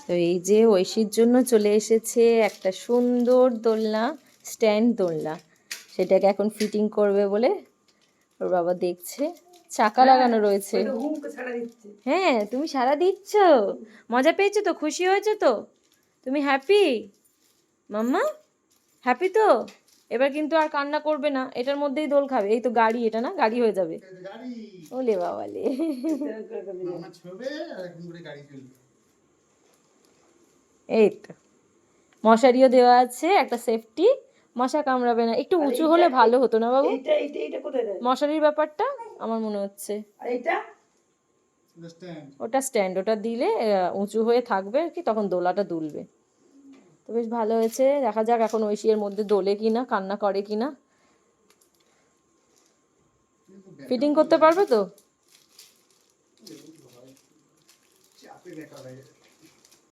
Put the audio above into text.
তো এই যে ঐশীর জন্য চলে এসেছে একটা সুন্দর দোলনা, স্ট্যান্ড দোলনা। সেটাকে এখন ফিটিং করবে বলে ওর বাবা দেখছে। চাকা লাগানো রয়েছে। হ্যাঁ, তুমি সাড়া দিচ্ছ, মজা পেয়েছো তো, খুশি হয়েছো তো, তুমি হ্যাপি মাম্মা, হ্যাপি তো? এবার কিন্তু আর কান্না করবে না, এটার মধ্যেই দোল খাবে। এই তো গাড়ি, এটা না গাড়ি হয়ে যাবে। ওলে বাবালে। এই তো মশারিও দেওয়া আছে, একটা সেফটি, মশা কামড়াবে না। একটু উঁচু হলে ভালো হতো না বাবু মশারির ব্যাপারটা, আমার মনে হচ্ছে। ওটা স্ট্যান্ড, ওটা দিলে উঁচু হয়ে থাকবে আর কি, তখন দোলাটা দুলবে। তো বেশ ভালো হয়েছে, দেখা যাক এখন ঐশী এর মধ্যে দোলে কিনা, কান্না করে কিনা। ফিটিং করতে পারবে তো?